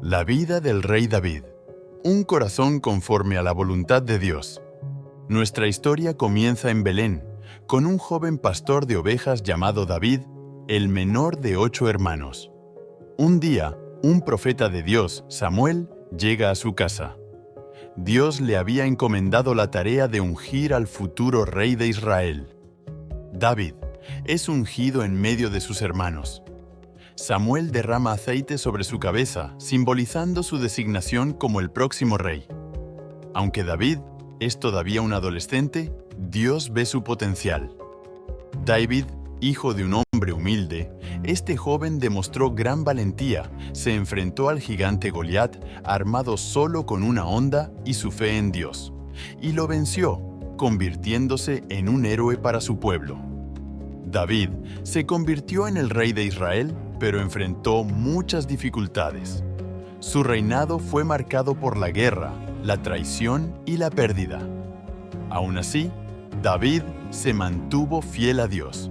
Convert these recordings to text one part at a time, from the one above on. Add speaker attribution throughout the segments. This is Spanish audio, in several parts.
Speaker 1: La vida del rey David. Un corazón conforme a la voluntad de Dios. Nuestra historia comienza en Belén, con un joven pastor de ovejas llamado David, el menor de 8 hermanos. Un día, un profeta de Dios, Samuel, llega a su casa. Dios le había encomendado la tarea de ungir al futuro rey de Israel. David es ungido en medio de sus hermanos. Samuel derrama aceite sobre su cabeza, simbolizando su designación como el próximo rey. Aunque David es todavía un adolescente, Dios ve su potencial. David, hijo de un hombre humilde, este joven demostró gran valentía, se enfrentó al gigante Goliat armado solo con una honda y su fe en Dios, y lo venció, convirtiéndose en un héroe para su pueblo. David se convirtió en el rey de Israel, pero enfrentó muchas dificultades. Su reinado fue marcado por la guerra, la traición y la pérdida. Aún así, David se mantuvo fiel a Dios.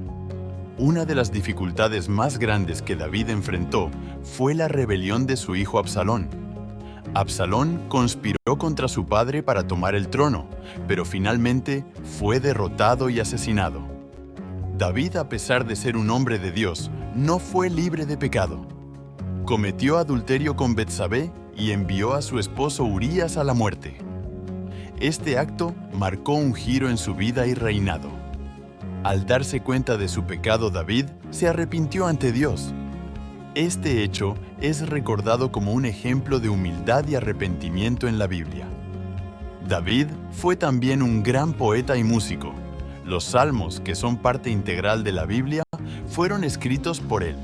Speaker 1: Una de las dificultades más grandes que David enfrentó fue la rebelión de su hijo Absalón. Absalón conspiró contra su padre para tomar el trono, pero finalmente fue derrotado y asesinado. David, a pesar de ser un hombre de Dios, no fue libre de pecado. Cometió adulterio con Betsabé y envió a su esposo Urías a la muerte. Este acto marcó un giro en su vida y reinado. Al darse cuenta de su pecado, David se arrepintió ante Dios. Este hecho es recordado como un ejemplo de humildad y arrepentimiento en la Biblia. David fue también un gran poeta y músico. Los salmos, que son parte integral de la Biblia, fueron escritos por él.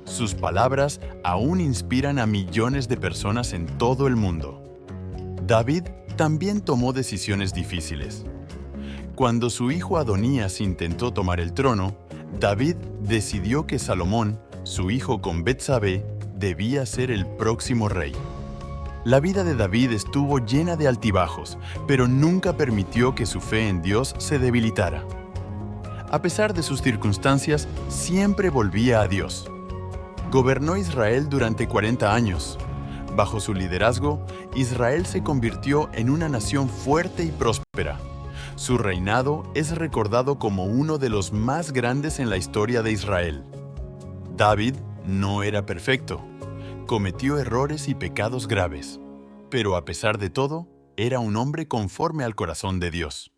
Speaker 1: Sus palabras aún inspiran a millones de personas en todo el mundo. David también tomó decisiones difíciles. Cuando su hijo Adonías intentó tomar el trono, David decidió que Salomón, su hijo con Betsabé, debía ser el próximo rey. La vida de David estuvo llena de altibajos, pero nunca permitió que su fe en Dios se debilitara. A pesar de sus circunstancias, siempre volvía a Dios. Gobernó Israel durante 40 años. Bajo su liderazgo, Israel se convirtió en una nación fuerte y próspera. Su reinado es recordado como uno de los más grandes en la historia de Israel. David no era perfecto. Cometió errores y pecados graves, pero a pesar de todo, era un hombre conforme al corazón de Dios.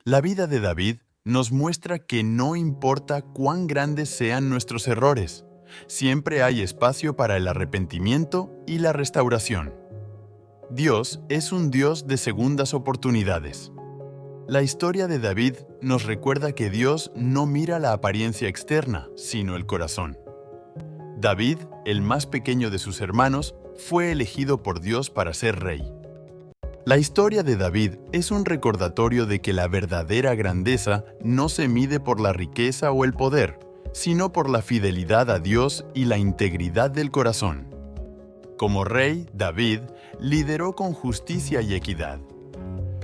Speaker 1: La vida de David nos muestra que no importa cuán grandes sean nuestros errores, siempre hay espacio para el arrepentimiento y la restauración. Dios es un Dios de segundas oportunidades. La historia de David nos recuerda que Dios no mira la apariencia externa, sino el corazón. David, el más pequeño de sus hermanos, fue elegido por Dios para ser rey. La historia de David es un recordatorio de que la verdadera grandeza no se mide por la riqueza o el poder, sino por la fidelidad a Dios y la integridad del corazón. Como rey, David lideró con justicia y equidad.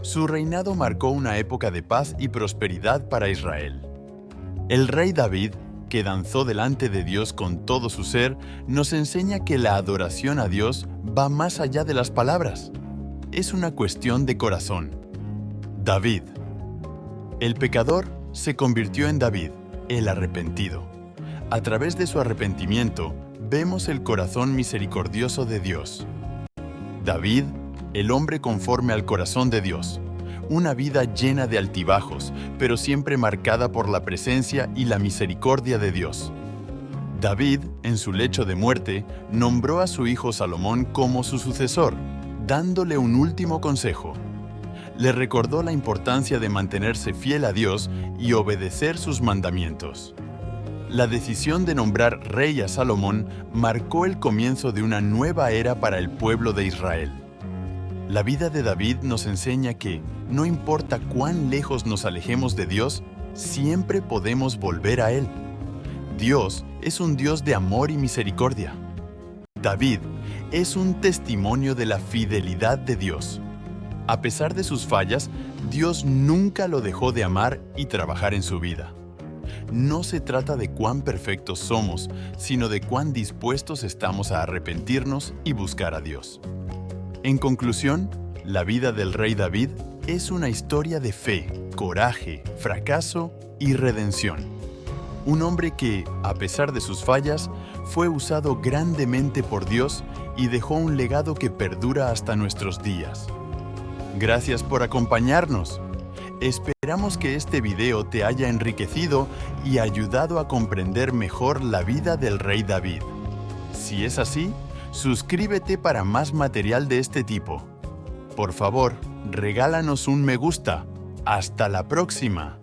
Speaker 1: Su reinado marcó una época de paz y prosperidad para Israel. El rey David, que danzó delante de Dios con todo su ser, nos enseña que la adoración a Dios va más allá de las palabras. Es una cuestión de corazón. David. El pecador se convirtió en David, el arrepentido. A través de su arrepentimiento, vemos el corazón misericordioso de Dios. David, el hombre conforme al corazón de Dios. Una vida llena de altibajos, pero siempre marcada por la presencia y la misericordia de Dios. David, en su lecho de muerte, nombró a su hijo Salomón como su sucesor, dándole un último consejo. Le recordó la importancia de mantenerse fiel a Dios y obedecer sus mandamientos. La decisión de nombrar rey a Salomón marcó el comienzo de una nueva era para el pueblo de Israel. La vida de David nos enseña que, no importa cuán lejos nos alejemos de Dios, siempre podemos volver a Él. Dios es un Dios de amor y misericordia. David es un testimonio de la fidelidad de Dios. A pesar de sus fallas, Dios nunca lo dejó de amar y trabajar en su vida. no se trata de cuán perfectos somos, sino de cuán dispuestos estamos a arrepentirnos y buscar a Dios. En conclusión, la vida del rey David es una historia de fe, coraje, fracaso y redención. Un hombre que, a pesar de sus fallas, fue usado grandemente por Dios y dejó un legado que perdura hasta nuestros días. Gracias por acompañarnos. Esperamos que este video te haya enriquecido y ayudado a comprender mejor la vida del rey David. Si es así, suscríbete para más material de este tipo. Por favor, regálanos un me gusta. ¡Hasta la próxima!